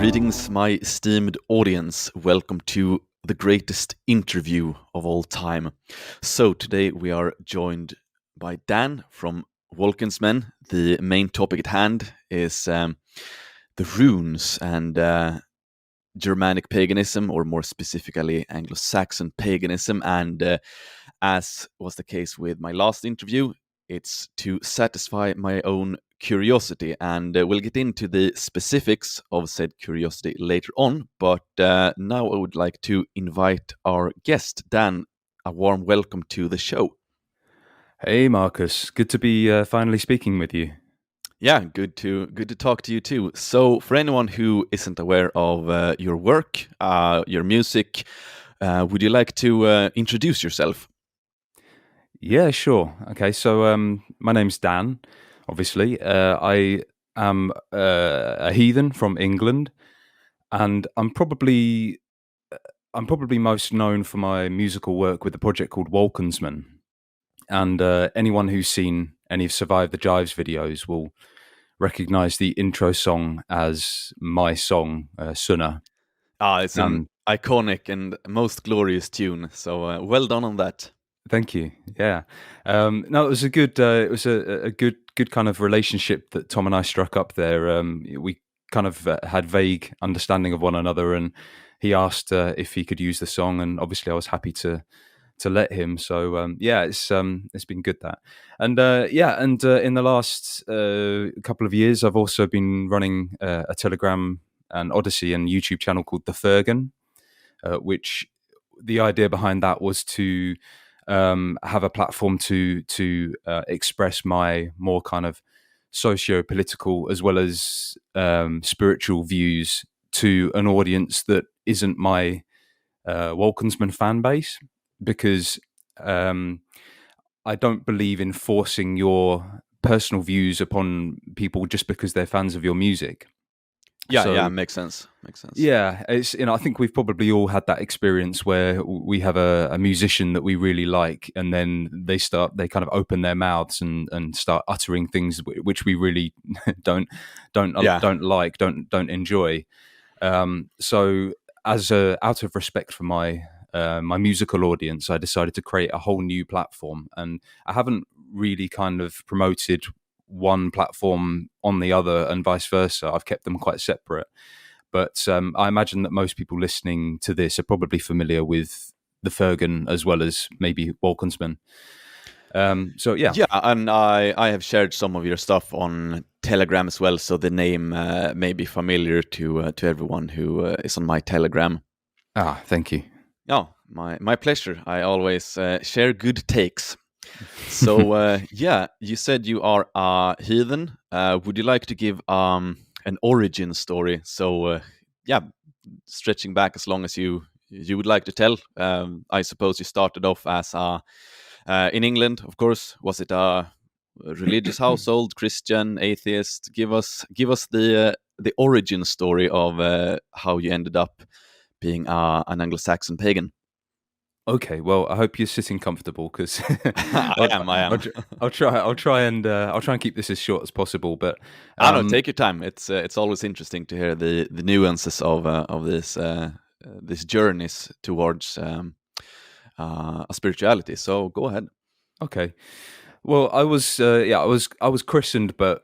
Greetings, my esteemed audience. Welcome to the greatest interview of all time. So today we are joined by Dan from Wolcensmen. The main topic at hand is the runes and Germanic paganism, or more specifically Anglo-Saxon paganism. And as was the case with my last interview, it's to satisfy my own curiosity, and we'll get into the specifics of said curiosity later on. But now I would like to invite our guest, Dan. A warm welcome to the show. Hey, Marcus. Good to be finally speaking with you. Yeah, good to talk to you too. So, for anyone who isn't aware of your work, your music, would you like to introduce yourself? Yeah, sure. Okay, so my name's Dan. Obviously, I am a heathen from England, and I'm probably most known for my musical work with a project called Wolcensmen. And anyone who's seen any of Survive the Jives videos will recognize the intro song as my song, Suna. It's an iconic and most glorious tune. So well done on that. Thank you. Yeah. No, it was a good. It was a good kind of relationship that Tom and I struck up there. We kind of had vague understanding of one another, and he asked if he could use the song, and obviously I was happy to let him. So yeah, it's been good that, and in the last couple of years, I've also been running a Telegram and Odyssey and YouTube channel called The Fergen, which the idea behind that was to have a platform to express my more kind of socio-political as well as spiritual views to an audience that isn't my Wolcensmen fan base, because I don't believe in forcing your personal views upon people just because they're fans of your music. Yeah, makes sense. Yeah, it's, I think we've probably all had that experience where we have a musician that we really like, and then they kind of open their mouths and start uttering things which we really don't enjoy. So as out of respect for my my musical audience, I decided to create a whole new platform, and I haven't really kind of promoted one platform on the other and vice versa. I've kept them quite separate. But I imagine that most people listening to this are probably familiar with the Fergen as well as maybe Wolcensmen. So yeah, and I have shared some of your stuff on Telegram as well, so the name may be familiar to everyone who is on my Telegram. Thank you. Oh, my pleasure. I always share good takes. So yeah, you said you are a heathen. Would you like to give an origin story? So yeah, stretching back as long as you would like to tell. I suppose you started off as in England, of course. Was it a religious household, Christian, atheist? Give us the origin story of how you ended up being an Anglo-Saxon pagan. Okay, well, I hope you're sitting comfortable, because I am. I'll try and keep this as short as possible. But no, take your time. It's always interesting to hear the nuances of this journeys towards a spirituality. So go ahead. Okay. Well, I was christened, but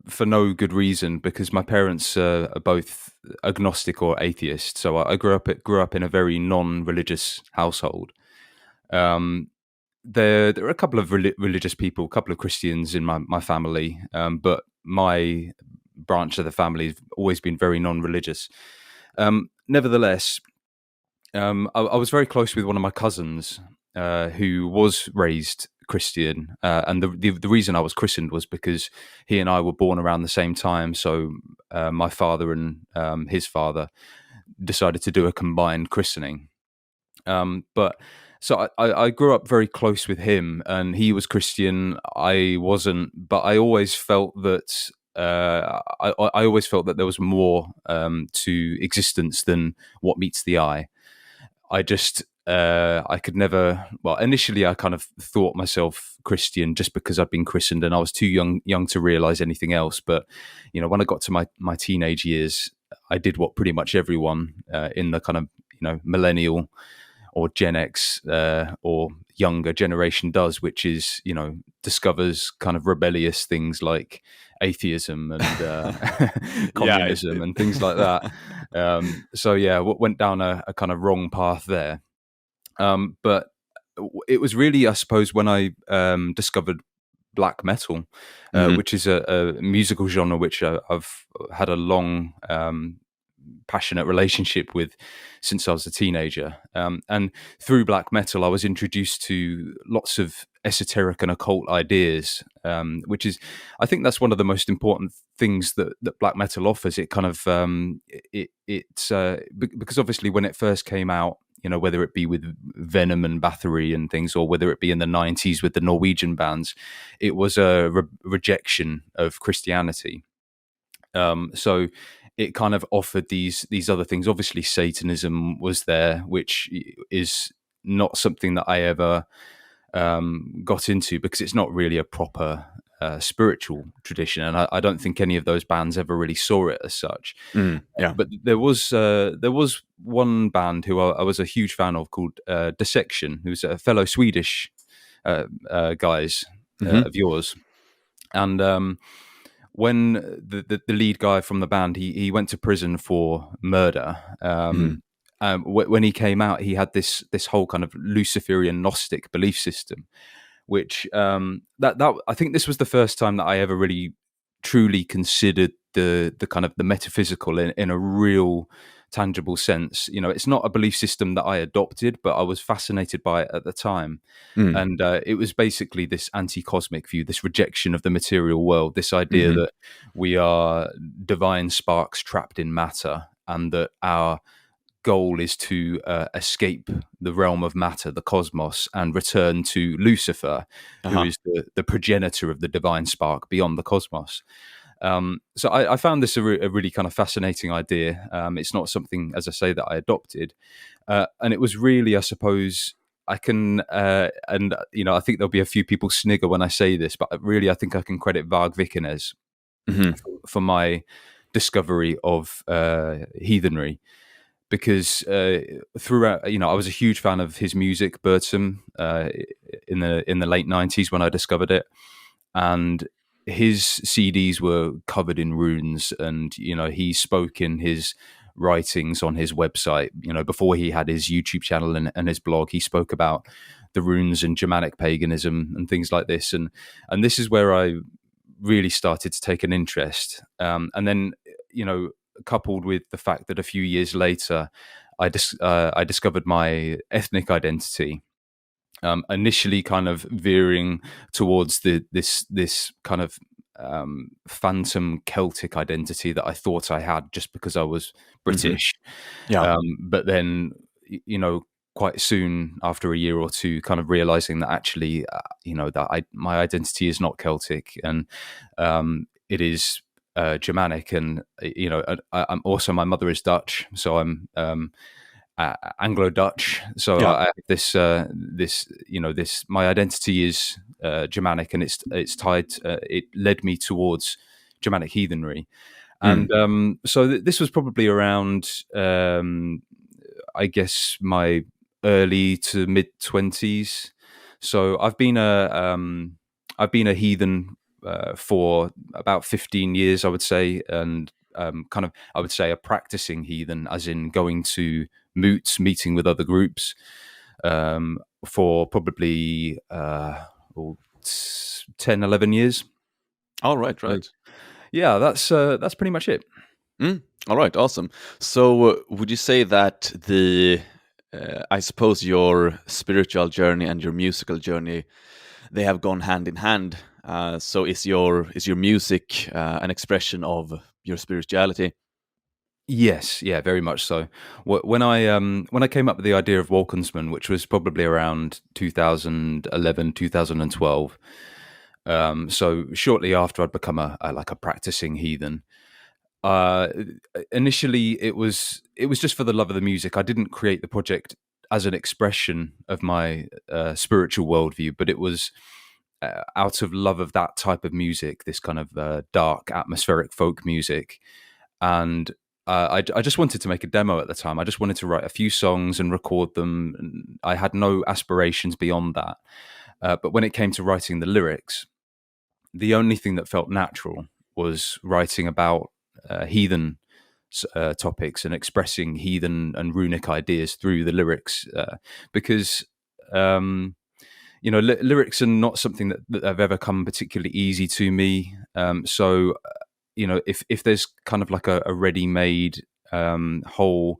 for no good reason, because my parents are both agnostic or atheist. So I grew up in a very non-religious household. There are a couple of religious people, a couple of Christians in my family, but my branch of the family has always been very non-religious. Nevertheless, I was very close with one of my cousins who was raised Christian, and the reason I was christened was because he and I were born around the same time. So my father and his father decided to do a combined christening. But so I grew up very close with him, and he was Christian. I wasn't, but I always felt that I always felt that there was more to existence than what meets the eye. I could never. Well, initially, I kind of thought myself Christian just because I'd been christened, and I was too young to realize anything else. But when I got to my teenage years, I did what pretty much everyone in the kind of millennial or Gen X or younger generation does, which is discovers kind of rebellious things like atheism and Yeah, communism and things like that. So yeah, went down a kind of wrong path there. But it was really, I suppose, when I discovered black metal, Mhm. which is a musical genre which I've had a long, passionate relationship with since I was a teenager. And through black metal, I was introduced to lots of esoteric and occult ideas, which is, I think that's one of the most important things that black metal offers. It kind of, because obviously when it first came out, whether it be with Venom and Bathory and things, or whether it be in the 90s with the Norwegian bands, it was a rejection of Christianity. So it kind of offered these other things. Obviously, Satanism was there, which is not something that I ever got into because it's not really a proper spiritual tradition, and I don't think any of those bands ever really saw it as such. Yeah. But there was one band who I was a huge fan of called Dissection, who's a fellow Swedish guys Mhm. of yours, and when the lead guy from the band he went to prison for murder. Mhm. When he came out, he had this whole kind of Luciferian Gnostic belief system, which that I think this was the first time that I ever really truly considered the kind of the metaphysical in a real tangible sense. It's not a belief system that I adopted, but I was fascinated by it at the time. Mm. And it was basically this anti-cosmic view, this rejection of the material world, this idea Mhm. that we are divine sparks trapped in matter, and that our goal is to escape the realm of matter, the cosmos, and return to Lucifer, who Uh-huh. is the progenitor of the divine spark beyond the cosmos. So I found this a really kind of fascinating idea. It's not something, as I say, that I adopted. And it was really, I suppose, I can, and I think there'll be a few people snigger when I say this, but really, I think I can credit Varg Vikernes Mhm. for my discovery of heathenry, because throughout, I was a huge fan of his music, Birdsum, in the late '90s when I discovered it, and his CDs were covered in runes, and he spoke in his writings on his website. Before he had his YouTube channel and his blog, he spoke about the runes and Germanic paganism and things like this, and this is where I really started to take an interest. And then, coupled with the fact that a few years later, I discovered my ethnic identity. Initially, kind of veering towards this kind of phantom Celtic identity that I thought I had just because I was Mhm. British. Yeah. But then, quite soon after a year or two, kind of realizing that actually, that my identity is not Celtic, and it is Germanic, and I'm also, my mother is Dutch, so I'm Anglo-Dutch. So Yeah. I have this my identity is Germanic, and it's tied. It led me towards Germanic heathenry, Mm. and so this was probably around, I guess, my early to mid 20s. So I've been a heathen for about 15 years, I would say, and kind of, I would say, a practicing heathen, as in going to moots, meeting with other groups, for probably 10, 11 years. All right, So, right. yeah, that's pretty much it. All right, awesome. So, would you say that I suppose your spiritual journey and your musical journey, they have gone hand in hand? So, is your music an expression of your spirituality? Yes, yeah, very much so. When I came up with the idea of Wolcensmen, which was probably around 2011, 2012, so shortly after I'd become a practicing heathen, uh, initially it was just for the love of the music. I didn't create the project as an expression of my spiritual worldview, but it was out of love of that type of music, this kind of dark atmospheric folk music. And I just wanted to make a demo at the time. I just wanted to write a few songs and record them. And I had no aspirations beyond that. But when it came to writing the lyrics, the only thing that felt natural was writing about heathen topics and expressing heathen and runic ideas through the lyrics, because lyrics are not something that have ever come particularly easy to me. So if there's kind of like a ready-made whole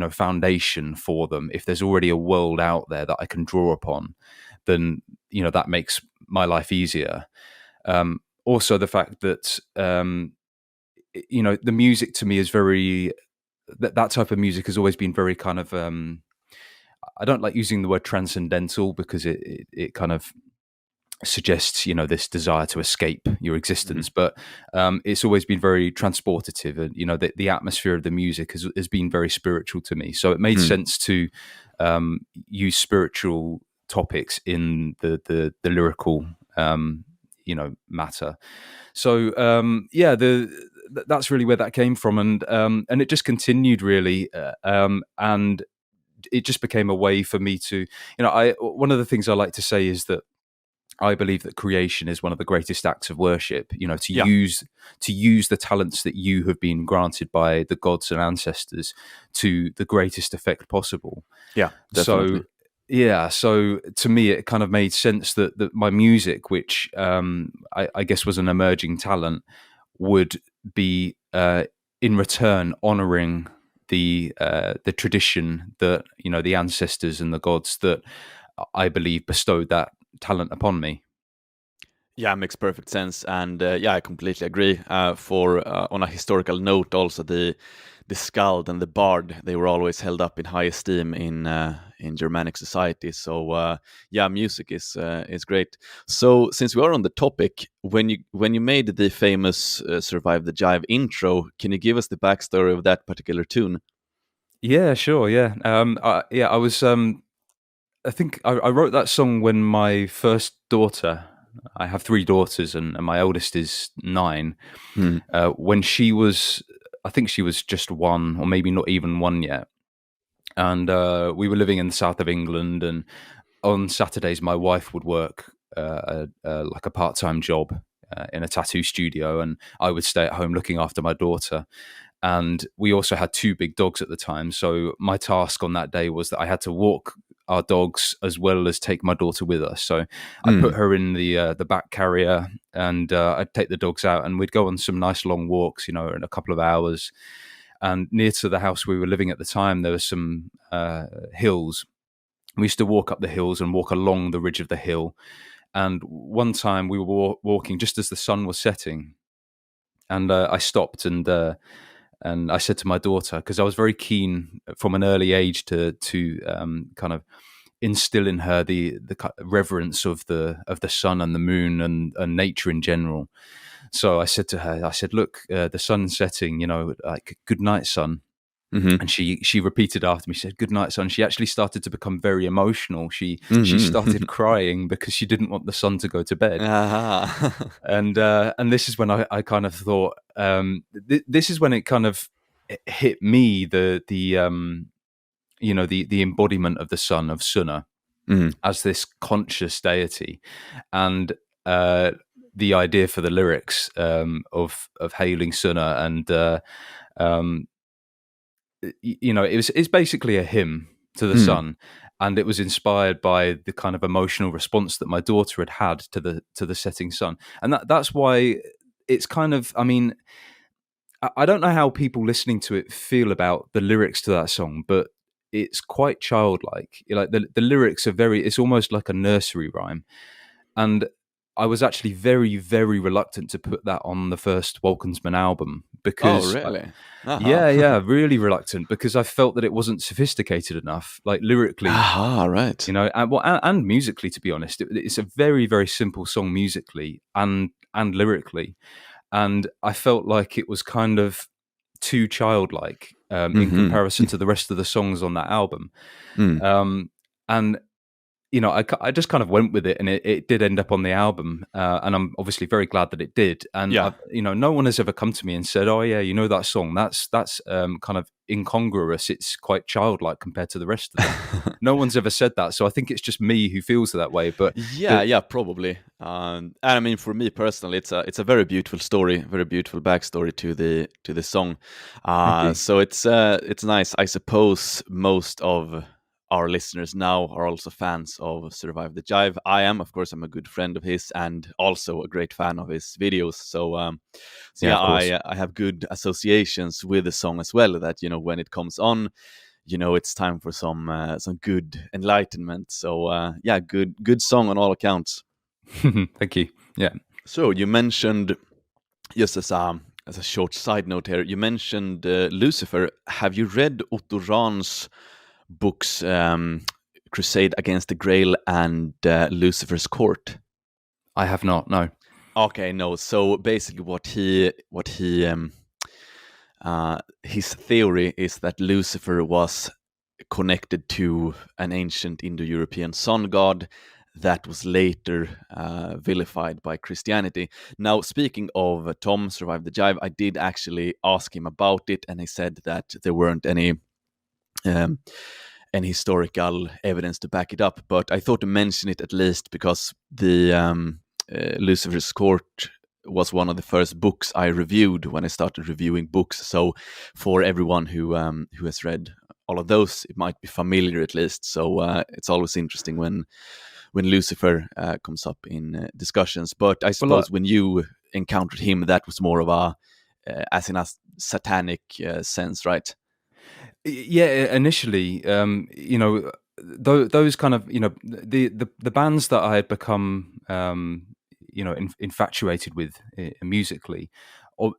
foundation for them, if there's already a world out there that I can draw upon, then that makes my life easier. Also the fact that the music to me is very that type of music has always been very kind of I don't like using the word transcendental because it kind of suggests this desire to escape your existence, but it's always been very transportative, and the atmosphere of the music has been very spiritual to me, so it made sense to use spiritual topics in the lyrical matter. So that's really where that came from, and it just continued really, and it just became a way for me to one of the things I like to say is that I believe that creation is one of the greatest acts of worship, use the talents that you have been granted by the gods and ancestors to the greatest effect possible. Yeah, definitely. So to me, it kind of made sense that my music, which I guess was an emerging talent, would be in return honoring the tradition that the ancestors and the gods that I believe bestowed that talent upon me. Yeah, makes perfect sense, and I completely agree. On a historical note, also the skald and the bard, they were always held up in high esteem in Germanic society. So music is great. So since we are on the topic, when you made the famous "Survive the Jive" intro, can you give us the backstory of that particular tune? Yeah, sure. Yeah, I was. I think I wrote that song when my first daughter. I have 3 daughters, and my eldest is 9. When she was, I think she was just 1, or maybe not even 1 yet. And we were living in the south of England, and on Saturdays my wife would work like a part-time job in a tattoo studio, and I would stay at home looking after my daughter. And we also had 2 big dogs at the time, so my task on that day was that I had to walk our dogs as well as take my daughter with us. So I put her in the back carrier, and I'd take the dogs out, and we'd go on some nice long walks, in a couple of hours. And near to the house we were living at the time, there were some hills. We used to walk up the hills and walk along the ridge of the hill. And one time we were walking just as the sun was setting, and I stopped and I said to my daughter, because I was very keen from an early age to kind of instill in her the reverence of the sun and the moon and nature in general. So I said to her, look, the sun's setting, like, good night, sun. And she repeated after me. She said, "Good night, son." She actually started to become very emotional. She started crying because she didn't want the son to go to bed. And this is when I kind of thought, this is when it kind of hit me, the embodiment of the sun, of Suna, as this conscious deity, and the idea for the lyrics of hailing Suna, and it's basically a hymn to the sun, and it was inspired by the kind of emotional response that my daughter had to the setting sun, and that's why it's kind of, I mean, I don't know how people listening to it feel about the lyrics to that song, but it's quite childlike. Like the lyrics are it's almost like a nursery rhyme, and I was actually very, very reluctant to put that on the first Wolcensmen album because, really? really reluctant, because I felt that it wasn't sophisticated enough, like lyrically. Right. And musically, to be honest, it's a very, very simple song musically and lyrically, and I felt like it was kind of too childlike in comparison to the rest of the songs on that album, and I just kind of went with it, and it did end up on the album, and I'm obviously very glad that it did. And Yeah. no one has ever come to me and said, "Oh yeah, that song? That's kind of incongruous. It's quite childlike compared to the rest of them." No one's ever said that, so I think it's just me who feels that way. But Yeah, probably. And I mean, for me personally, it's a very beautiful story, very beautiful backstory to the song. thank you. So it's nice. I suppose most of our listeners now are also fans of Survive the Jive. I am, of course, I'm a good friend of his and also a great fan of his videos. So Yeah, yeah, of course. I have good associations with the song as well. That when it comes on, it's time for some good enlightenment. So yeah, good song on all accounts. Thank you. Yeah. So you mentioned, just as a short side note here, you mentioned Lucifer. Have you read Otto Rahn's books, Crusade Against the Grail and Lucifer's Court? I have not. No. Okay, no. So basically, his theory is that Lucifer was connected to an ancient Indo-European sun god that was later vilified by Christianity. Now, speaking of Tom Survive the Jive, I did actually ask him about it, and he said that there weren't um, any historical evidence to back it up. But I thought to mention it at least because the Lucifer's Court was one of the first books I reviewed when I started reviewing books. So for everyone who has read all of those, it might be familiar at least. So it's always interesting when Lucifer comes up in discussions. But I Well, suppose when you encountered him, that was more of a as in a satanic sense, right? yeah, initially, those kind of, the bands that I had become, infatuated with musically, or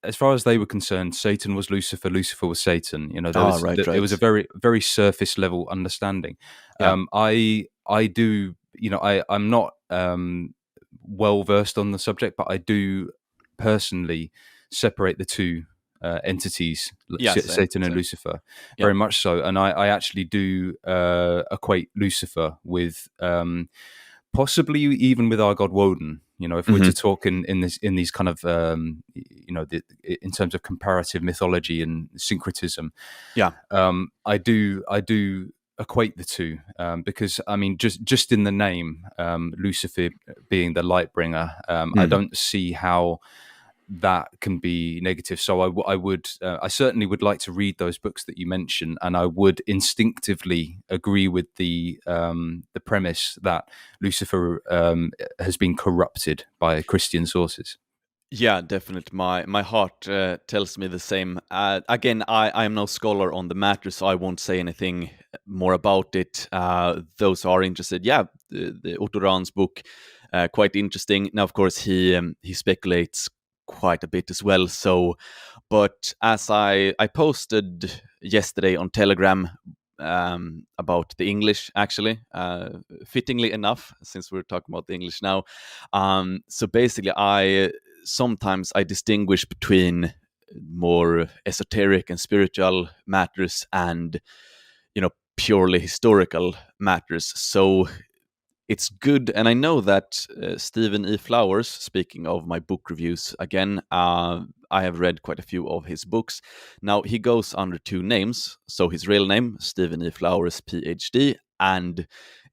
as far as they were concerned, Satan was Lucifer, Lucifer was Satan. Ah, right, There was a right. very, very surface level understanding. Yeah. I do, I'm not well versed on the subject, but I do personally separate the two entities, Yeah, same, Satan and same. Lucifer, Yeah. very much so. And I actually do equate Lucifer with possibly even with our god Woden. If we're Hmm. to talk in these kind of in terms of comparative mythology and syncretism, Yeah. I do equate the two, because I mean, just in the name, Lucifer being the light bringer, I Mm. don't see how that can be negative. So I certainly would like to read those books that you mentioned, and I would instinctively agree with the premise that Lucifer has been corrupted by Christian sources. Yeah, definitely. My heart tells me the same. Again, I am no scholar on the matter, so I won't say anything more about it. Those who are interested, yeah, the Otto Rahn's book, quite interesting. Now, of course, he speculates quite a bit as well. So, but as I posted yesterday on Telegram about the English, actually, fittingly enough, since we're talking about the English now. So basically, sometimes I distinguish between more esoteric and spiritual matters and purely historical matters. So it's good, and I know that Stephen E. Flowers, speaking of my book reviews again, I have read quite a few of his books. Now he goes under two names, so his real name, Stephen E. Flowers, PhD, and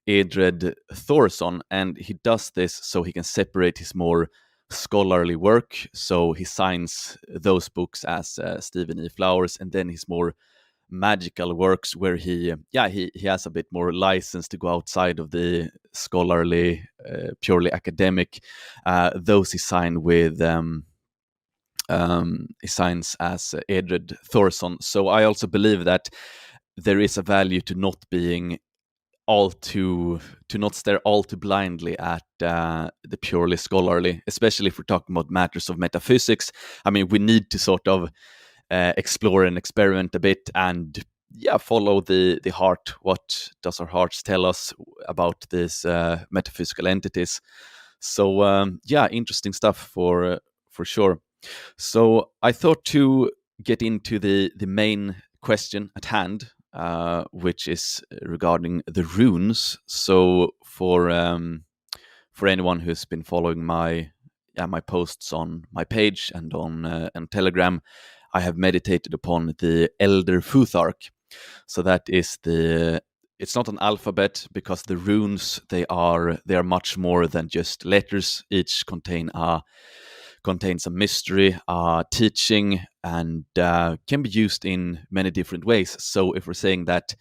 Edred Thorson, and he does this so he can separate his more scholarly work. So he signs those books as Stephen E. Flowers, and then his more magical works where he has a bit more license to go outside of the scholarly, purely academic. Those he signed with. He signs as Edred Thorson. So I also believe that there is a value to not being to not stare all too blindly at the purely scholarly, especially if we're talking about matters of metaphysics. I mean, we need to sort of explore and experiment a bit, and follow the heart. What does our hearts tell us about these metaphysical entities? So interesting stuff for sure. So I thought to get into the main question at hand. which is regarding the runes. So for anyone who's been following my posts on my page and on Telegram, I have meditated upon the Elder Futhark. So that is it's not an alphabet, because the runes, they are much more than just letters. Each contains a mystery, teaching, and can be used in many different ways. So if we're saying that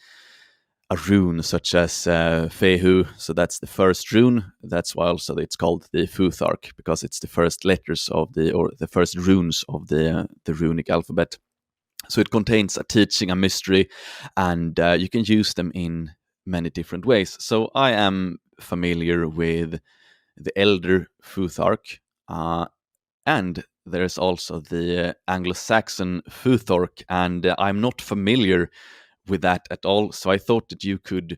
a rune such as Fehu, so that's the first rune, that's why also it's called the Futhark, because it's the first letters of the first runes of the runic alphabet. So it contains a teaching, a mystery, and you can use them in many different ways. So I am familiar with the Elder Futhark, and there's also the Anglo-Saxon Futhark, and I'm not familiar with that at all. So I thought that you could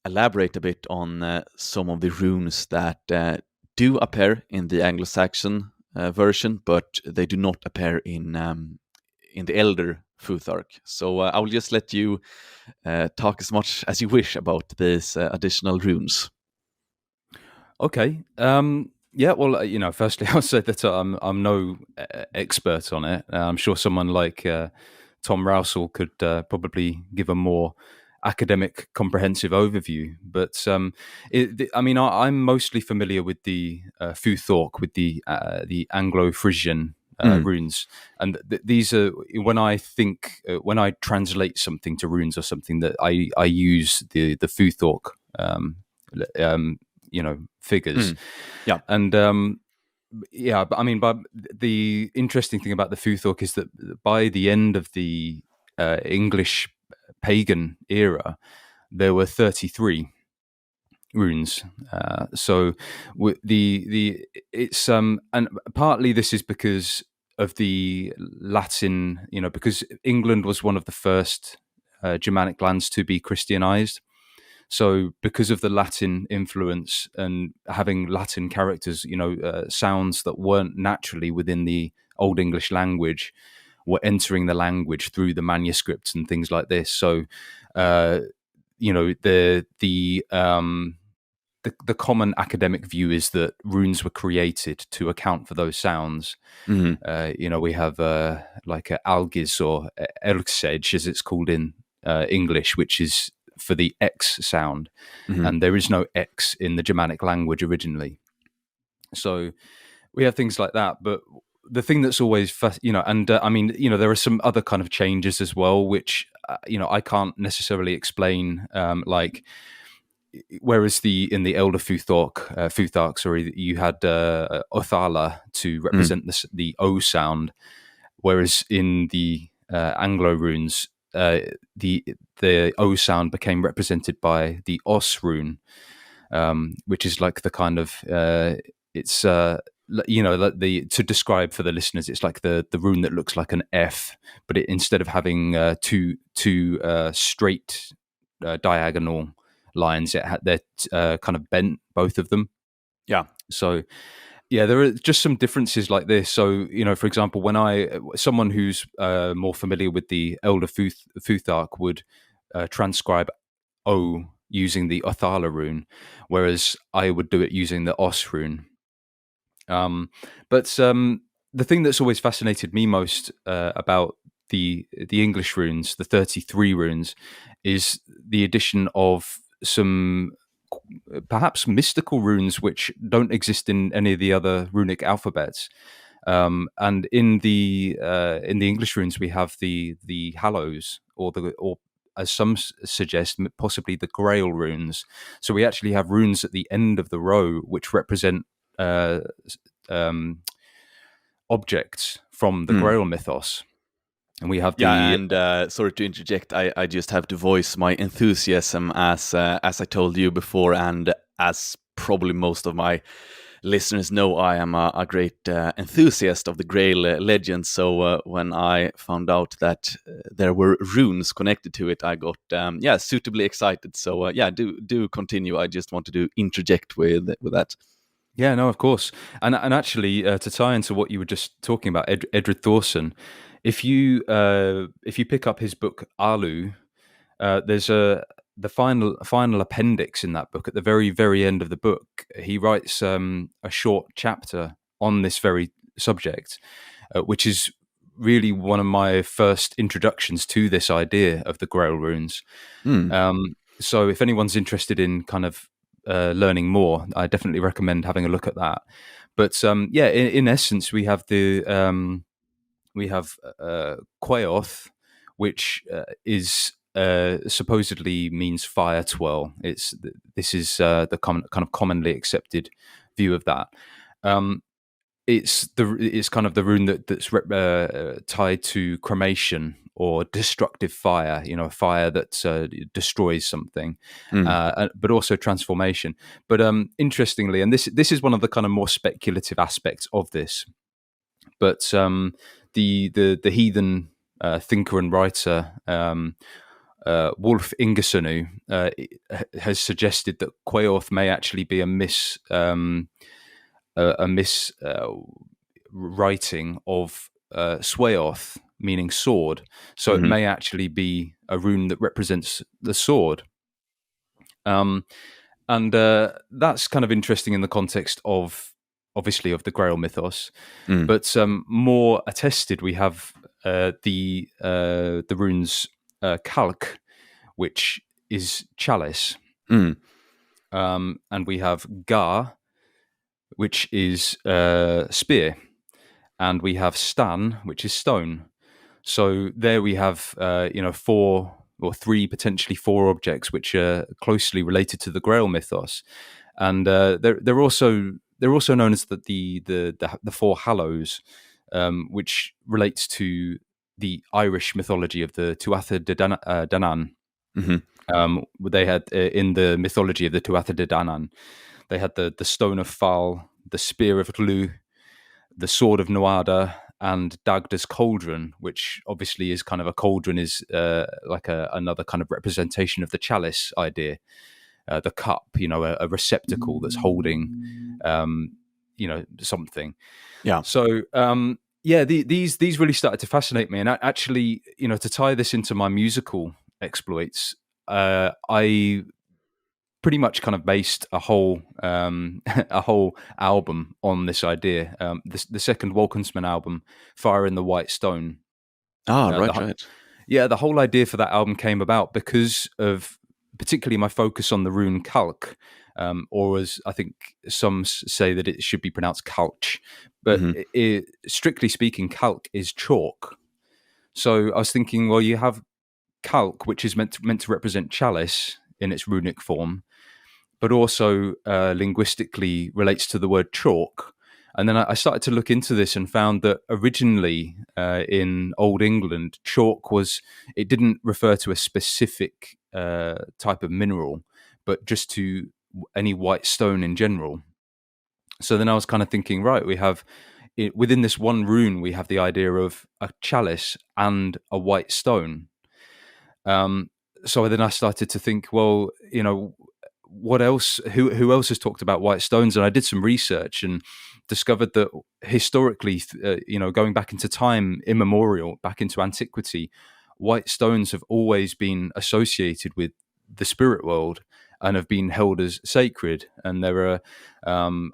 elaborate a bit on some of the runes that do appear in the Anglo-Saxon version, but they do not appear in the Elder Futhark. So I will just let you talk as much as you wish about these additional runes. Okay. Yeah. Well, firstly, I'll say that I'm no expert on it. I'm sure someone like Tom Rousell could probably give a more academic, comprehensive overview. But I'm mostly familiar with the Futhark, with the Anglo-Frisian runes, and these are when I translate something to runes or something, that I use the Futhark. Figures. Yeah. And but the interesting thing about the Futhark is that by the end of the English pagan era, there were 33 runes. So it's and partly this is because of the Latin, because England was one of the first Germanic lands to be Christianized. So because of the Latin influence and having Latin characters, sounds that weren't naturally within the Old English language were entering the language through the manuscripts and things like this. So, the common academic view is that runes were created to account for those sounds. Mm-hmm. We have like a algis or elksej, as it's called in English, which is for the X sound, Mm-hmm. and there is no X in the Germanic language originally. So we have things like that, but the thing that's always, there are some other kind of changes as well, which I can't necessarily explain. Whereas in the Elder Futhark, sorry, you had Othala to represent the O sound, whereas in the Anglo runes, the O sound became represented by the Os rune, which is like the kind of to describe for the listeners, it's like the rune that looks like an F, but instead of having two straight diagonal lines, they're kind of bent, both of them. Yeah. So yeah, there are just some differences like this. So, for example, when someone who's more familiar with the Elder Futhark would transcribe O using the Othala rune, whereas I would do it using the Os rune. But the thing that's always fascinated me most about the English runes, the 33 runes, is the addition of some perhaps mystical runes which don't exist in any of the other runic alphabets. And in the English runes, we have the Hallows, or as some suggest, possibly the Grail runes. So we actually have runes at the end of the row which represent objects from the Grail mythos. And we have sorry to interject, I just have to voice my enthusiasm, as I told you before, and as probably most of my listeners know, I am a great enthusiast of the Grail legend. So when I found out that there were runes connected to it, I got suitably excited. So do continue. I just wanted to interject with that. Yeah, no, of course. And actually, to tie into what you were just talking about, Edred Thorson, if you pick up his book Alu, there's the final appendix in that book. At the very, very end of the book, he writes a short chapter on this very subject, which is really one of my first introductions to this idea of the Grail runes. So if anyone's interested in kind of learning more, I definitely recommend having a look at that. But in essence, we have Quaoth, which is supposedly means fire twirl. This is the kind of commonly accepted view of that. It's kind of the rune that's tied to cremation or destructive fire. A fire that destroys something, but also transformation. But interestingly, and this is one of the kind of more speculative aspects of this. But the heathen thinker and writer Wolf Ingersonu has suggested that Quaoth may actually be a writing of Swaoth, meaning sword. So it may actually be a rune that represents the sword. And that's kind of interesting in the context of, obviously, of the Grail mythos. But more attested, we have the runes Kalk, which is chalice. And we have Gar, which is spear. And we have Stan, which is stone. So there we have, potentially four objects which are closely related to the Grail mythos. And they're also known as the Four Hallows, which relates to the Irish mythology of the Tuatha De Danann. They had in the mythology of the Tuatha De Danann, they had the stone of Fal, the spear of Llu, the sword of Nuada, and Dagda's cauldron, which obviously is kind of a cauldron is like another kind of representation of the chalice idea. The cup, a receptacle that's holding, something. Yeah. So, these really started to fascinate me. And actually, to tie this into my musical exploits, I pretty much kind of based a whole album on this idea. The second Wolcensmen album, Fire in the White Stone. Right. Yeah, the whole idea for that album came about because of particularly my focus on the rune Kalk, or as I think some say that it should be pronounced Kalch. But strictly speaking, Kalk is chalk. So I was thinking, well, you have Kalk, which is meant to represent chalice in its runic form, but also linguistically relates to the word chalk. And then I started to look into this and found that originally in Old England, chalk it didn't refer to a specific type of mineral, but just to any white stone in general. So then I was kind of thinking, right, we have within this one rune, we have the idea of a chalice and a white stone. So then I started to think, well, what else? Who else has talked about white stones? And I did some research and discovered that historically, going back into time immemorial, back into antiquity, white stones have always been associated with the spirit world and have been held as sacred. And there are,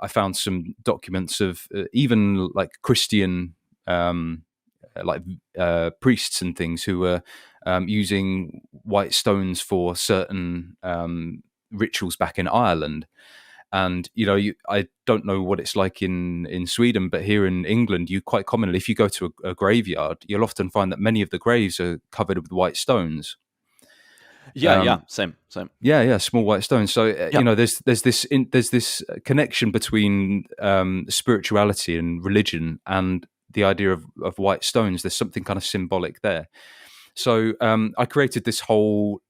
I found some documents of even like Christian, priests and things who were using white stones for certain rituals back in Ireland. And I don't know what it's like in Sweden, but here in England, you quite commonly, if you go to a graveyard, you'll often find that many of the graves are covered with white stones. Same. Yeah, small white stones. So there's this connection between spirituality and religion and the idea of white stones. There's something kind of symbolic there. So I created this whole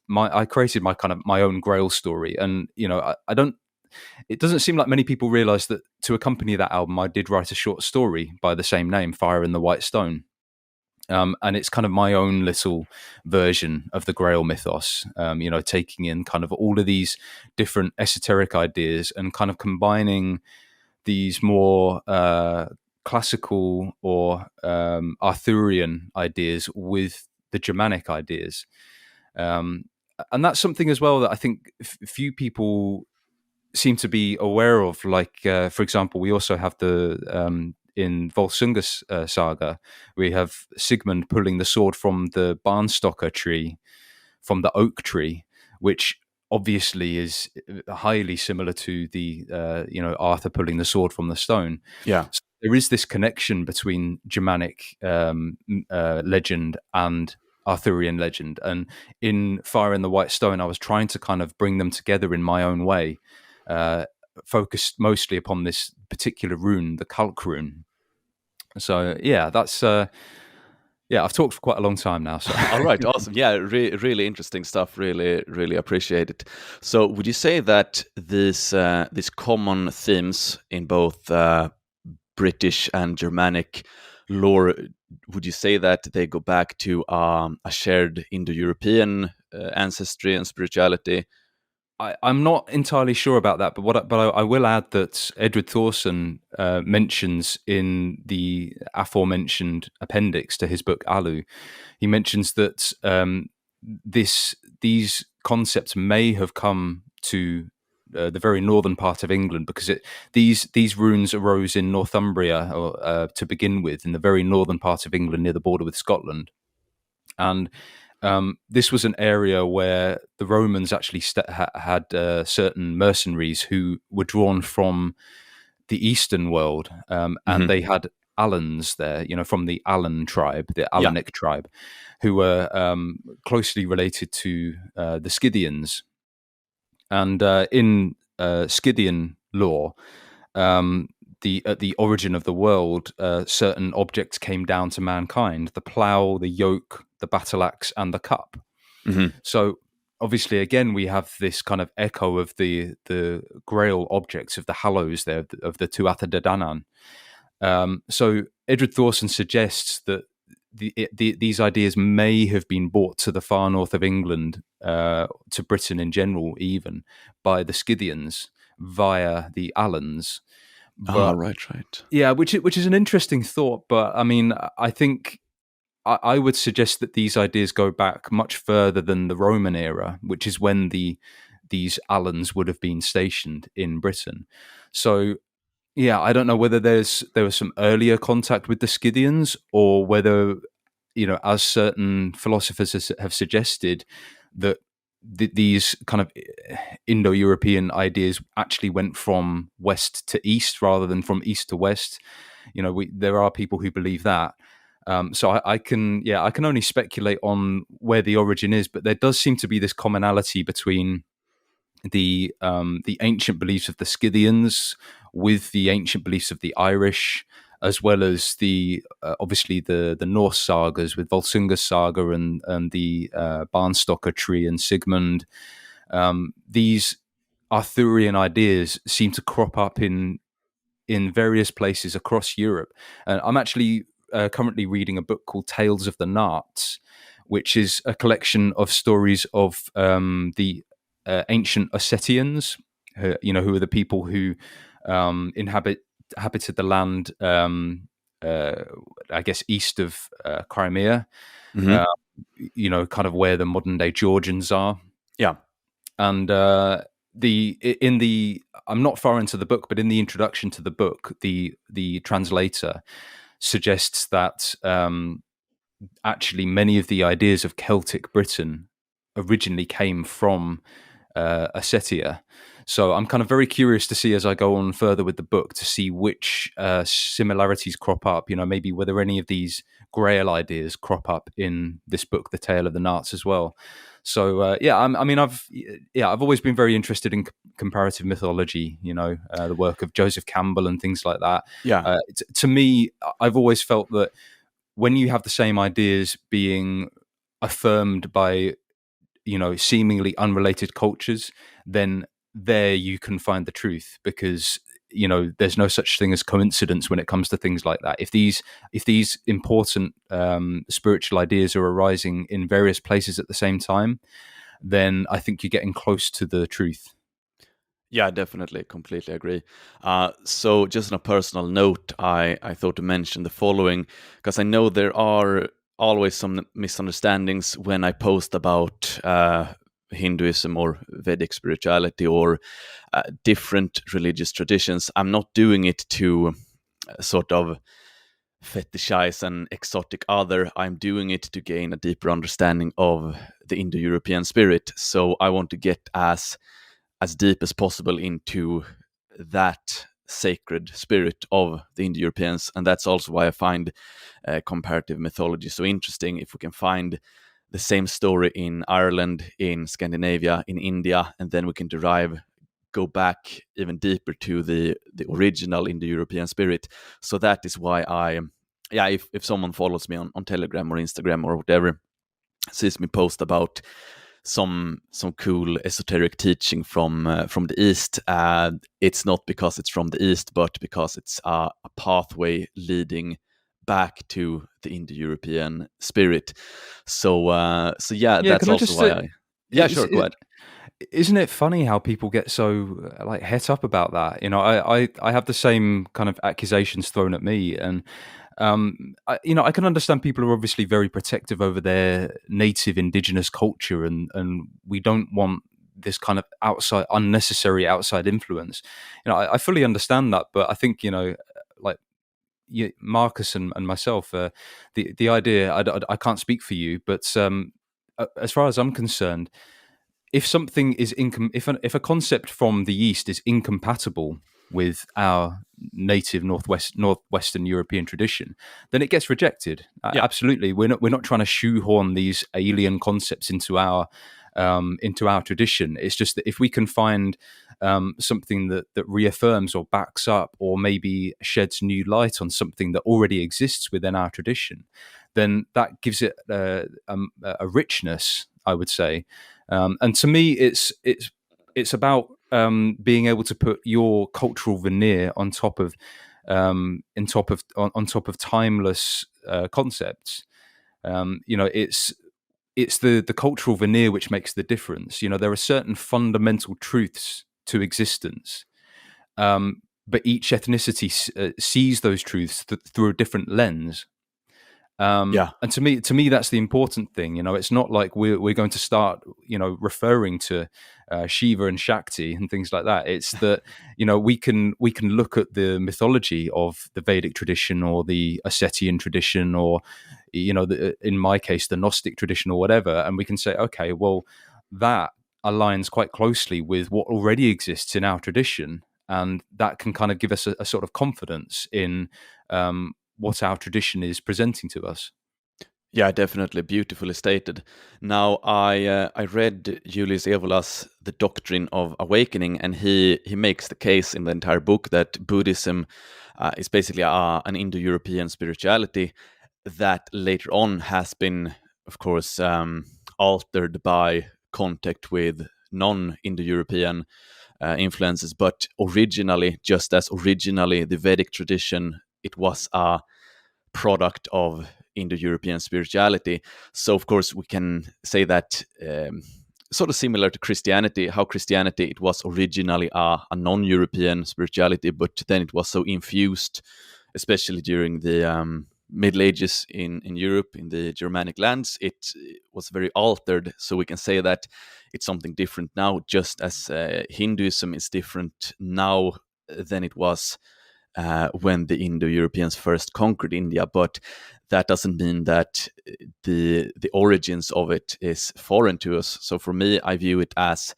my own Grail story, and it doesn't seem like many people realize that to accompany that album I did write a short story by the same name, Fire in the White Stone, and it's kind of my own little version of the Grail mythos, taking in kind of all of these different esoteric ideas and kind of combining these more classical or Arthurian ideas with the Germanic ideas. Um, and that's something as well that I think few people seem to be aware of. Like, for example, we also have the in Volsunga's saga, we have Sigmund pulling the sword from the Barnstoker tree, from the oak tree, which obviously is highly similar to the Arthur pulling the sword from the stone. Yeah. So there is this connection between Germanic legend and Arthurian legend, and in Fire in the White Stone, I was trying to kind of bring them together in my own way, focused mostly upon this particular rune, the Kalk rune. So yeah, that's I've talked for quite a long time now. So All right, awesome. Yeah, really interesting stuff. Really appreciate it. So, would you say that these common themes in both British and Germanic lore, would you say that they go back to a shared Indo-European ancestry and spirituality? I'm not entirely sure about that, but I will add that Edward Thorson mentions in the aforementioned appendix to his book Alu, he mentions that these concepts may have come to the very northern part of England, because these runes arose in Northumbria to begin with, in the very northern part of England near the border with Scotland, and this was an area where the Romans actually had certain mercenaries who were drawn from the Eastern world, and they had Alans there, from the Alan tribe, the Yeah. Alanic tribe, who were closely related to the Scythians. And in Scythian lore, at the origin of the world, certain objects came down to mankind: the plough, the yoke, the battle axe, and the cup. So obviously, again, we have this kind of echo of the Grail objects, of the hallows there, of the Tuatha De Danann. So Edward Thorson suggests that these ideas may have been brought to the far north of England, to Britain in general, even by the Scythians via the Alans. But Right. yeah, which is an interesting thought. But I mean, I think I would suggest that these ideas go back much further than the Roman era, which is when these Alans would have been stationed in Britain. So yeah, I don't know whether there was some earlier contact with the Scythians, or whether, as certain philosophers have suggested, that these kind of Indo-European ideas actually went from west to east rather than from east to west. There are people who believe that. So I can only speculate on where the origin is, but there does seem to be this commonality between the ancient beliefs of the Scythians with the ancient beliefs of the Irish, as well as the obviously the Norse sagas with Volsunga's saga and the Barnstoker tree and Sigmund. These Arthurian ideas seem to crop up in various places across Europe. And I'm actually currently reading a book called Tales of the Narts, which is a collection of stories of the ancient Ossetians, who are the people who inhabited the land, I guess, east of Crimea, kind of where the modern day Georgians are. Yeah. And I'm not far into the book, but in the introduction to the book, the translator suggests that actually many of the ideas of Celtic Britain originally came from Ossetia. So I'm kind of very curious to see, as I go on further with the book, to see which similarities crop up. Maybe whether any of these Grail ideas crop up in this book, The Tale of the Narts, as well. So I've always been very interested in comparative mythology. The work of Joseph Campbell and things like that. Yeah. To me, I've always felt that when you have the same ideas being affirmed by seemingly unrelated cultures, then there you can find the truth, because there's no such thing as coincidence when it comes to things like that. If these important spiritual ideas are arising in various places at the same time, then I think you're getting close to the truth. Yeah, definitely. Completely agree. So just on a personal note, I thought to mention the following, because I know there are always some misunderstandings when I post about Hinduism or Vedic spirituality or different religious traditions. I'm not doing it to sort of fetishize an exotic other. I'm doing it to gain a deeper understanding of the Indo-European spirit. So I want to get as deep as possible into that sacred spirit of the Indo-Europeans, and that's also why I find comparative mythology so interesting. If we can find the same story in Ireland, in Scandinavia, in India, and then we can go back even deeper to the original Indo-European spirit. So that is why if someone follows me on Telegram or Instagram or whatever, sees me post about some cool esoteric teaching from the East, it's not because it's from the East, but because it's a pathway leading back to the Indo-European spirit. So yeah, Yeah, that's can I also just why say, I. Yeah, sure, go ahead. isn't it funny how people get so like het up about that? You know, I have the same kind of accusations thrown at me, and I can understand people are obviously very protective over their native indigenous culture, and we don't want this kind of unnecessary outside influence. You know, I fully understand that, but I think like Marcus and myself, the idea. I can't speak for you, but as far as I'm concerned, if something is if a concept from the East is incompatible with our native northwestern European tradition, then it gets rejected. Yeah. Absolutely, we're not trying to shoehorn these alien concepts into our tradition. It's just that if we can find something that reaffirms or backs up, or maybe sheds new light on something that already exists within our tradition, then that gives it a richness, I would say. And to me, it's about being able to put your cultural veneer on top of on top of timeless concepts. It's the cultural veneer which makes the difference. You know, there are certain fundamental truths to existence, but each ethnicity sees those truths through a different lens. And to me, that's the important thing. You know, it's not like we're going to start, referring to Shiva and Shakti and things like that. It's that we can look at the mythology of the Vedic tradition or the Ossetian tradition, or in my case, the Gnostic tradition or whatever, and we can say, okay, well, that aligns quite closely with what already exists in our tradition, and that can kind of give us a sort of confidence in what our tradition is presenting to us. Yeah, definitely, beautifully stated. Now, I read Julius Evola's The Doctrine of Awakening, and he makes the case in the entire book that Buddhism is basically an Indo-European spirituality that later on has been, of course, altered by contact with non-Indo-European influences, but originally, just as originally the Vedic tradition, it was a product of Indo-European spirituality. So, of course, we can say that sort of similar to Christianity, how Christianity, it was originally a non-European spirituality, but then it was so infused, especially during the Middle Ages in Europe, in the Germanic lands, it was very altered. So we can say that it's something different now, just as Hinduism is different now than it was when the Indo-Europeans first conquered India, but that doesn't mean that the origins of it is foreign to us. So for me, I view it as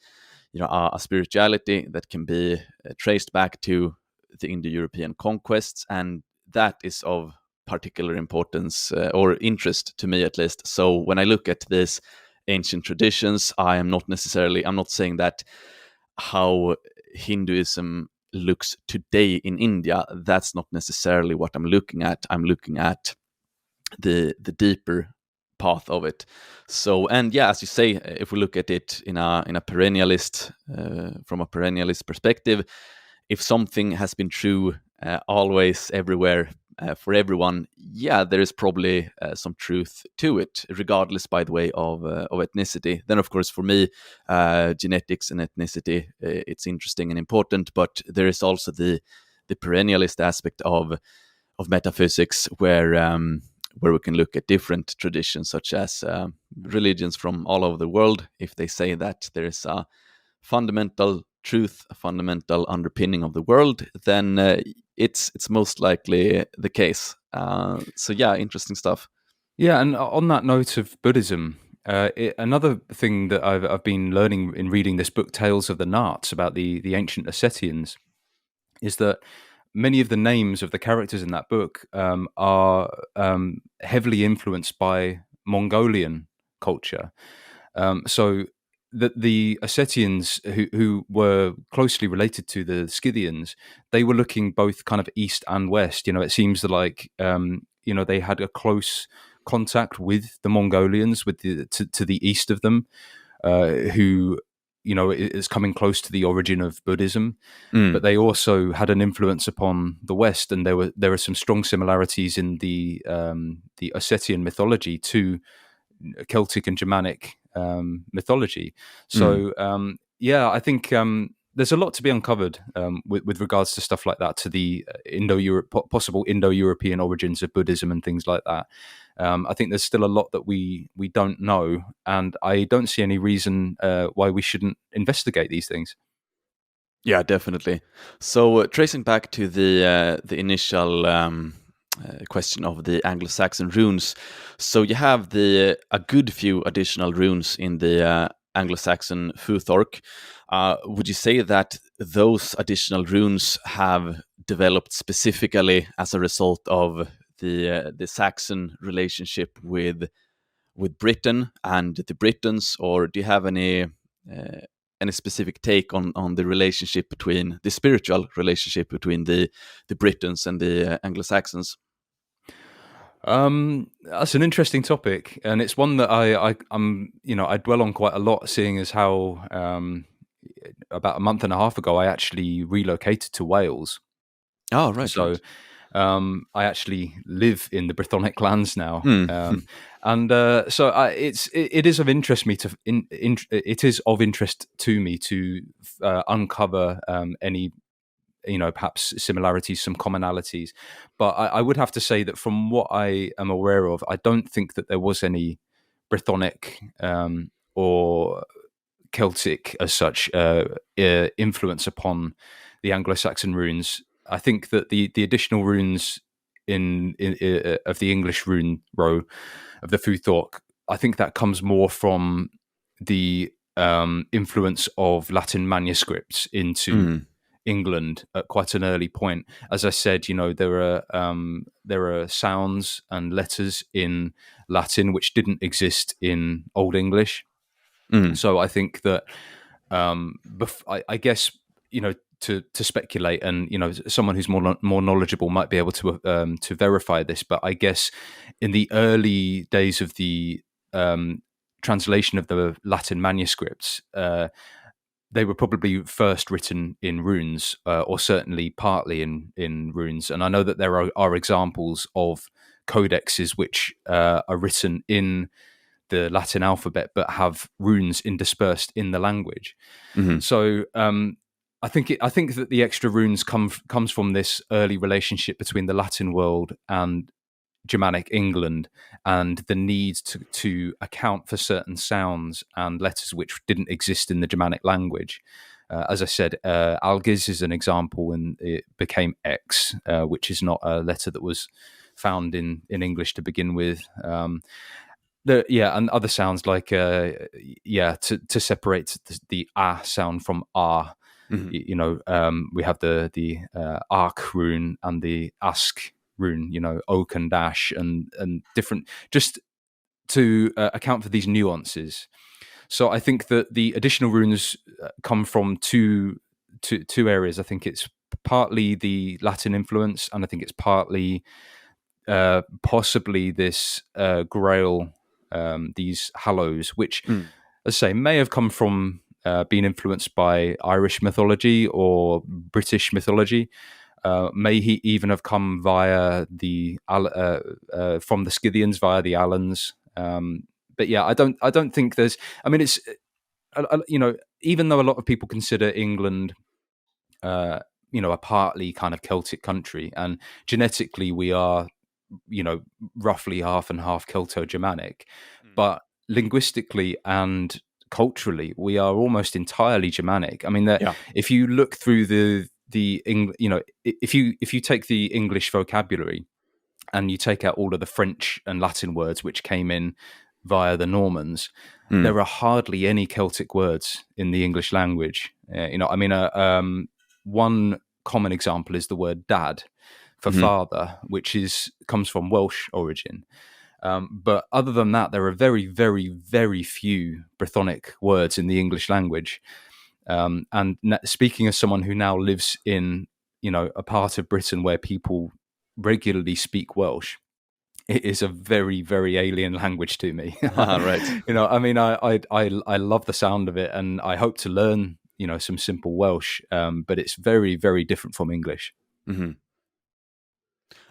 a spirituality that can be traced back to the Indo-European conquests, and that is of particular importance or interest to me, at least. So when I look at these ancient traditions, I'm not saying that how Hinduism looks today in India, that's not necessarily what I'm looking at. I'm looking at the deeper path of it. So, and yeah, as you say, if we look at it in a perennialist from a perennialist perspective, if something has been true always, everywhere, for everyone, yeah, there is probably some truth to it, regardless, by the way, of ethnicity. Then, of course, for me, genetics and ethnicity, it's interesting and important, but there is also the perennialist aspect of metaphysics, where where we can look at different traditions, such as religions from all over the world. If they say that there is a fundamental truth, a fundamental underpinning of the world, then it's most likely the case. So yeah, interesting stuff. Yeah, and on that note of Buddhism, another thing that I've been learning in reading this book, Tales of the Narts, about the ancient Ossetians, is that many of the names of the characters in that book are heavily influenced by Mongolian culture. So the Ossetians, who were closely related to the Scythians, they were looking both kind of east and west. It seems like they had a close contact with the Mongolians, with to the east of them, who is coming close to the origin of Buddhism. But they also had an influence upon the West, and there are some strong similarities in the Ossetian mythology to Celtic and Germanic mythology. So yeah, I think there's a lot to be uncovered with regards to stuff like that, to the possible Indo-European origins of Buddhism and things like that. I think there's still a lot that we don't know, and I don't see any reason why we shouldn't investigate these things. Yeah, definitely. So tracing back to the initial question of the Anglo-Saxon runes, so you have a good few additional runes in the Anglo-Saxon Futhorc. Would you say that those additional runes have developed specifically as a result of the Saxon relationship with Britain and the Britons, or do you have any specific take on the relationship between the spiritual relationship between the Britons and the Anglo-Saxons? That's an interesting topic, and it's one that I dwell on quite a lot, seeing as how about a month and a half ago I actually relocated to Wales. Oh, right, So right. I actually live in the Brythonic lands now, Hmm. and so it is of interest me to it is of interest to me to uncover any perhaps similarities, some commonalities. But I would have to say that from what I am aware of, I don't think that there was any Brythonic or Celtic as such influence upon the Anglo-Saxon runes. I think that the additional runes in of the English rune row of the Futhorc, I think that comes more from the influence of Latin manuscripts into England at quite an early point. As I said, there are sounds and letters in Latin which didn't exist in Old English. So I think that I guess to speculate, and someone who's more knowledgeable might be able to verify this. But I guess in the early days of the translation of the Latin manuscripts, they were probably first written in runes, or certainly partly in runes. And I know that there are examples of codexes which are written in the Latin alphabet but have runes interspersed in the language. So I think that the extra runes comes from this early relationship between the Latin world and Germanic England, and the need to account for certain sounds and letters which didn't exist in the Germanic language. As I said, Algiz is an example, and it became X, which is not a letter that was found in English to begin with. And other sounds like to separate the ah sound from ah. We have the arc rune and the ask rune, oak and dash, and different, just to account for these nuances. So I think that the additional runes come from two areas. I think it's partly the Latin influence, and I think it's partly possibly this Grail, these hallows, which, as I say, may have come from being influenced by Irish mythology or British mythology. May he even have come via from the Scythians via the Alans. But yeah, I don't think there's. I mean, it's even though a lot of people consider England, a partly kind of Celtic country, and genetically we are roughly half and half Celto-Germanic, but linguistically and culturally, we are almost entirely Germanic. I mean, Yeah. if you look through if you take the English vocabulary and you take out all of the French and Latin words which came in via the Normans, there are hardly any Celtic words in the English language. One common example is the word dad for father, which comes from Welsh origin. But other than that, there are very, very, very few Brythonic words in the English language. And speaking as someone who now lives in, a part of Britain where people regularly speak Welsh, it is a very, very alien language to me. Right. I love the sound of it, and I hope to learn, some simple Welsh. But it's very, very different from English.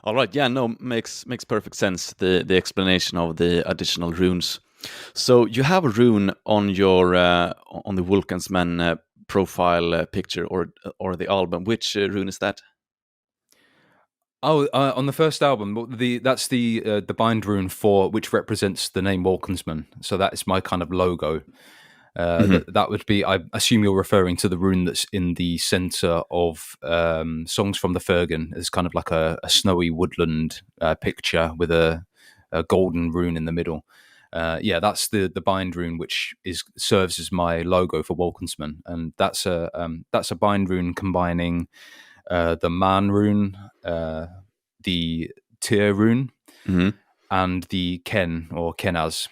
All right. Yeah. No. Makes perfect sense. The explanation of the additional runes. So you have a rune on your on the Wolcensmen profile picture or the album. Which rune is that? Oh, on the first album, that's the bind rune for which represents the name Wolcensmen. So that is my kind of logo. That would be. I assume you're referring to the rune that's in the center of Songs from The Fergen. It's kind of like a snowy woodland picture with a golden rune in the middle. That's the bind rune, which serves as my logo for Wolcensmen, and that's a bind rune combining the man rune, the Tyr rune, and the Ken or Kenaz.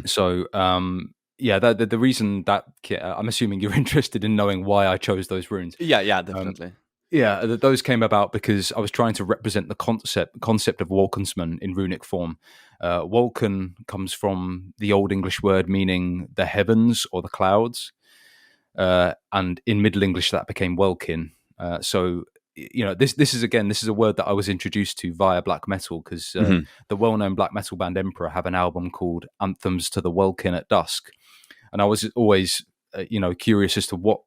So, the reason that I'm assuming you're interested in knowing why I chose those runes. Yeah, definitely. Those came about because I was trying to represent the concept of Wolcensmen in runic form. Wolken comes from the Old English word meaning the heavens or the clouds, and in Middle English that became Welkin. This is a word that I was introduced to via black metal because the well-known black metal band Emperor have an album called Anthems to the Welkin at Dusk, and I was always curious as to what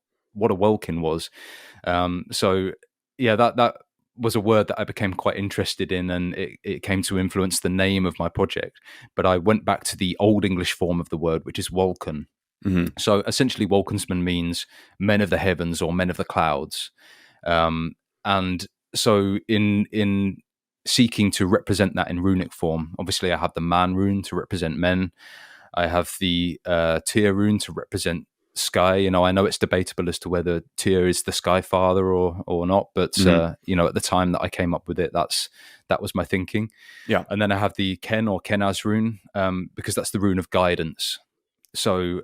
a Welkin was. That was a word that I became quite interested in, and it came to influence the name of my project. But I went back to the Old English form of the word, which is Wolken. So essentially, Wolcensmen means men of the heavens or men of the clouds. And so in seeking to represent that in runic form, obviously I have the man rune to represent men. I have the Tyr rune to represent sky. I know it's debatable as to whether Tyr is the sky father or not, but at the time that I came up with it, that was my thinking. Yeah. And then I have the Ken or Kenaz rune, because that's the rune of guidance. So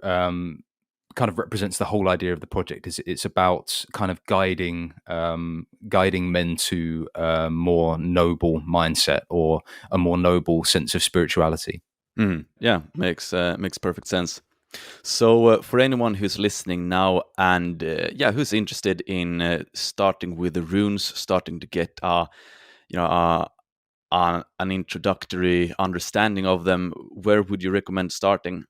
kind of represents the whole idea of the project. It's about kind of guiding men to a more noble mindset or a more noble sense of spirituality. Yeah, makes perfect sense. So for anyone who's listening now and who's interested in starting with the runes, starting to get an introductory understanding of them, where would you recommend starting?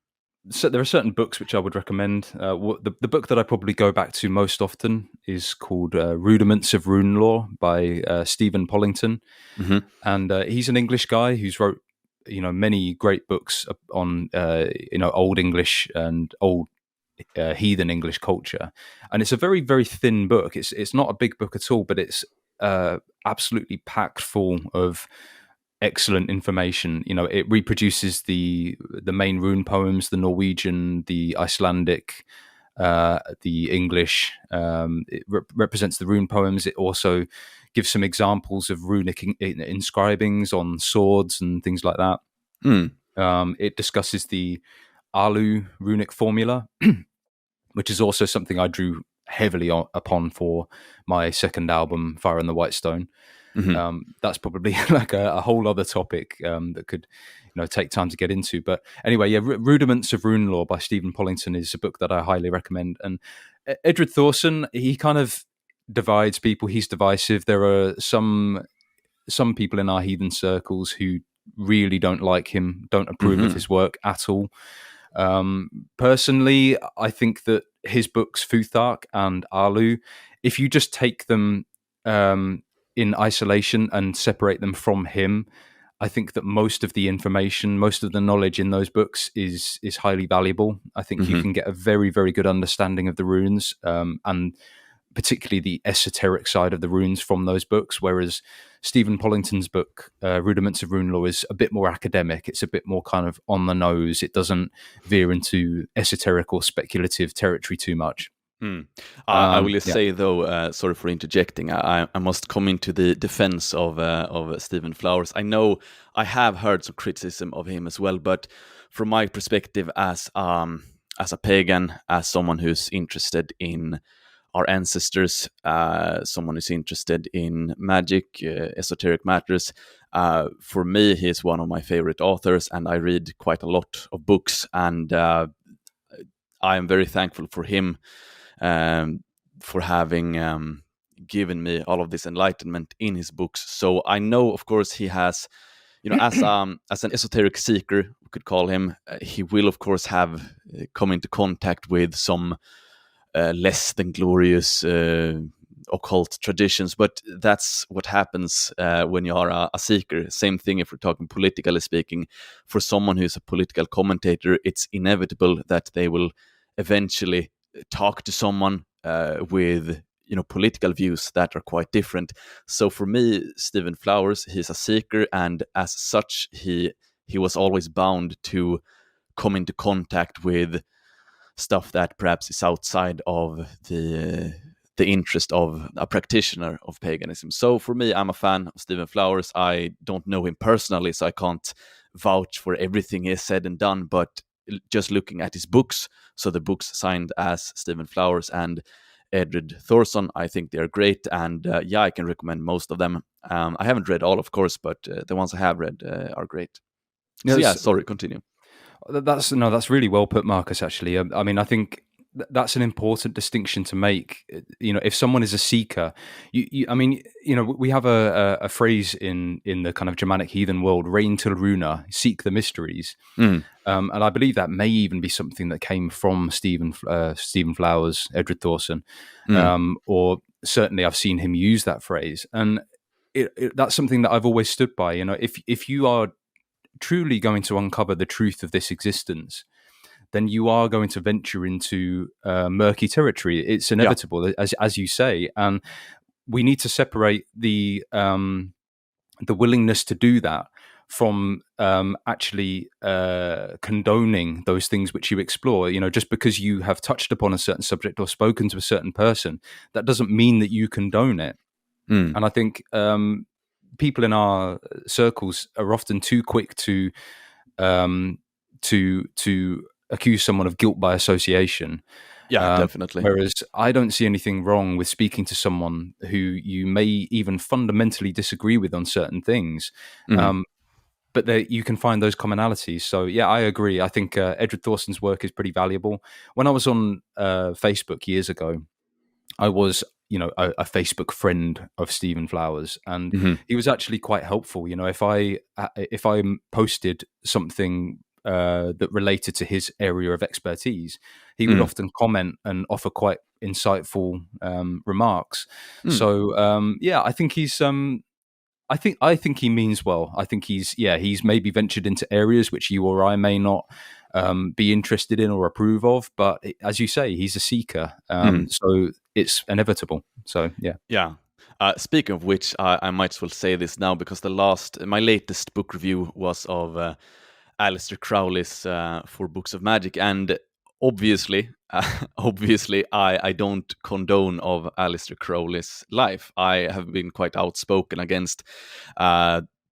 So there are certain books which I would recommend. The book that I probably go back to most often is called Rudiments of Rune Lore by Stephen Pollington, and he's an English guy who's wrote many great books on Old English and old heathen English culture, and it's a very, very thin book. It's not a big book at all, but it's absolutely packed full of excellent information. It reproduces the main rune poems, the Norwegian, the Icelandic, the English. It represents the rune poems. It also gives some examples of runic inscribings on swords and things like that. It discusses the Alu runic formula, which is also something I drew heavily upon for my second album, Fire and the White Stone. That's probably like a whole other topic that could take time to get into. But anyway, Rudiments of Rune Lore by Stephen Pollington is a book that I highly recommend. And Edred Thorson, he kind of divides people. He's divisive. There are some people in our heathen circles who really don't like him, don't approve of his work at all. Personally, I think that his books Futhark and Alu, if you just take them in isolation and separate them from him, I think that most of the information, most of the knowledge in those books is highly valuable. I think you can get a very, very good understanding of the runes, and particularly the esoteric side of the runes from those books, whereas Stephen Pollington's book, Rudiments of Rune Law, is a bit more academic. It's a bit more kind of on the nose. It doesn't veer into esoteric or speculative territory too much. I will just say, though, sorry for interjecting, I must come into the defense of Stephen Flowers. I know I have heard some criticism of him as well, but from my perspective as a pagan, as someone who's interested in our ancestors, someone who's interested in magic, esoteric matters, for me, he is one of my favorite authors, and I read quite a lot of books, and I am very thankful for him, for having given me all of this enlightenment in his books. So I know, of course, he has, as an esoteric seeker, we could call him, he will, of course, have come into contact with some less than glorious occult traditions, but that's what happens when you are a seeker. Same thing if we're talking politically speaking. For someone who's a political commentator, it's inevitable that they will eventually talk to someone with political views that are quite different. So for me, Stephen Flowers, he's a seeker, and as such, he was always bound to come into contact with stuff that perhaps is outside of the interest of a practitioner of paganism. So for me, I'm a fan of Stephen Flowers. I don't know him personally, so I can't vouch for everything he has said and done, but just looking at his books, so the books signed as Stephen Flowers and Edred Thorson, I think they're great, and I can recommend most of them. I haven't read all, of course, but the ones I have read are great. Sorry, continue. That's really well put, Marcus. Actually, I mean, I think that's an important distinction to make. If someone is a seeker, we have a phrase in the kind of Germanic heathen world, "Rein till Runa," seek the mysteries, and I believe that may even be something that came from Stephen Flowers, Edred Thorson, or certainly I've seen him use that phrase, and that's something that I've always stood by. If you are truly going to uncover the truth of this existence, then you are going to venture into murky territory. It's inevitable, as you say, and we need to separate the willingness to do that from actually condoning those things which you explore. Just because you have touched upon a certain subject or spoken to a certain person, that doesn't mean that you condone it. And I think people in our circles are often too quick to accuse someone of guilt by association. Definitely. Whereas I don't see anything wrong with speaking to someone who you may even fundamentally disagree with on certain things, but you can find those commonalities. So I agree. I think Edred Thorson's work is pretty valuable. When I was on Facebook years ago, I was a Facebook friend of Stephen Flowers, and he was actually quite helpful. If I posted something that related to his area of expertise, he would often comment and offer quite insightful remarks. So I think he's I think he means well. I think he's maybe ventured into areas which you or I may not be interested in or approve of, but as you say, he's a seeker, so it's inevitable. So speaking of which, I might as well say this now, because my latest book review was of Aleister Crowley's Four Books of Magic, and obviously I don't condone of Aleister Crowley's life. I have been quite outspoken against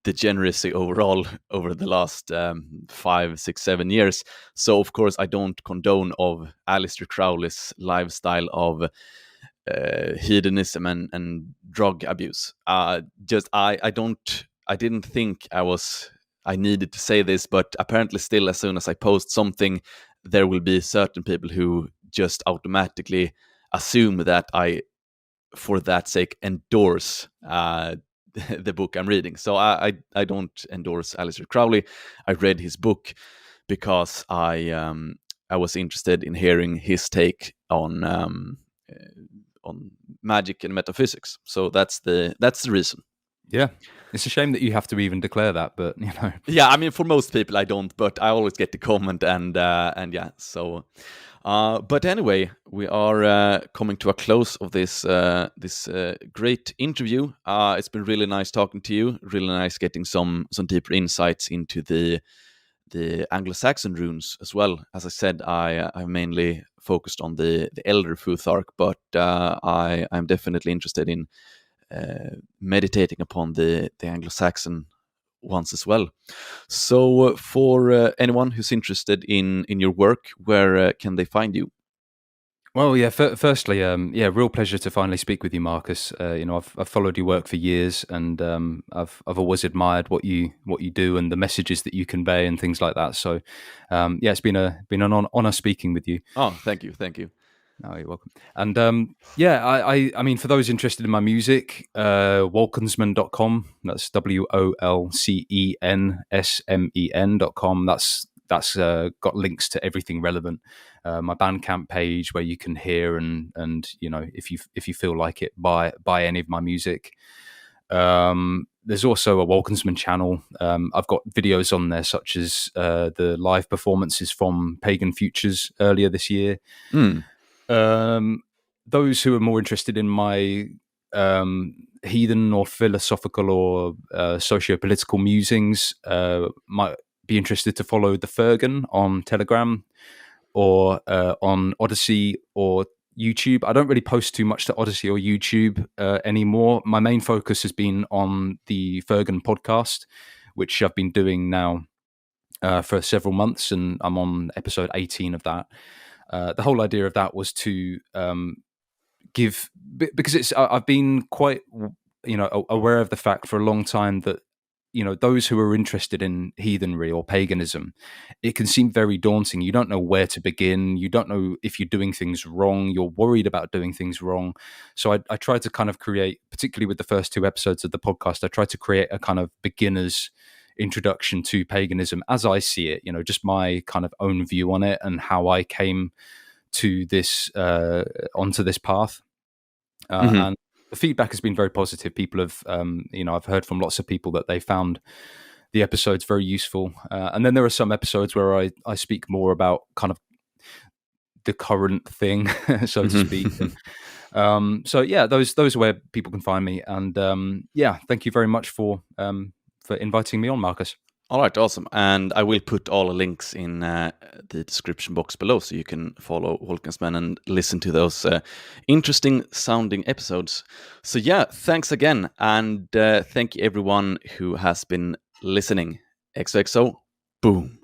degeneracy overall over the last 5, 6, 7 years. So of course I don't condone of Aleister Crowley's lifestyle of hedonism and drug abuse. I didn't think I needed to say this, but apparently still, as soon as I post something, there will be certain people who just automatically assume that I, for that sake, endorse the book I'm reading. So I don't endorse Aleister Crowley. I read his book because I was interested in hearing his take on on magic and metaphysics. So that's the reason. Yeah, it's a shame that you have to even declare that, but Yeah, I mean, for most people I don't, but I always get the comment, and yeah. So, but anyway, we are coming to a close of this great interview. It's been really nice talking to you. Really nice getting some deeper insights into the Anglo-Saxon runes as well. As I said, I mainly focused on the Elder Futhark, but I'm definitely interested in meditating upon the Anglo-Saxon ones as well. So, for anyone who's interested in your work, where can they find you? Well, yeah. Firstly, real pleasure to finally speak with you, Marcus. I've followed your work for years, and I've always admired what you do and the messages that you convey and things like that. So, it's been an honor speaking with you. Oh, thank you. Oh, you're welcome. And I mean, for those interested in my music, Wolcensmen.com. That's WOLCENSMEN.com. That's got links to everything relevant. My Bandcamp page where you can hear and if you feel like it, buy any of my music. There's also a Wolcensmen channel. I've got videos on there such as the live performances from Pagan Futures earlier this year. Those who are more interested in my heathen or philosophical or socio-political musings might be interested to follow The Fergen on Telegram or on Odyssey or YouTube. I don't really post too much to Odyssey or YouTube anymore. My main focus has been on the Fergen podcast, which I've been doing now for several months, and I'm on episode 18 of that. The whole idea of that was to give, because I've been quite aware of the fact for a long time that those who are interested in heathenry or paganism, it can seem very daunting. You don't know where to begin. You don't know if you're doing things wrong. You're worried about doing things wrong. So I tried to kind of create, particularly with the first 2 episodes of the podcast, I tried to create a kind of beginner's introduction to paganism as I see it, just my kind of own view on it and how I came to this onto this path. And the feedback has been very positive. People have, I've heard from lots of people that they found the episodes very useful. And then there are some episodes where I speak more about kind of the current thing, so to speak. So yeah, those are where people can find me. And thank you very much for inviting me on, Marcus. All right, awesome. And I will put all the links in the description box below, so you can follow Wolcensmen and listen to those interesting sounding episodes. So yeah, thanks again. And thank you everyone who has been listening. XOXO, boom.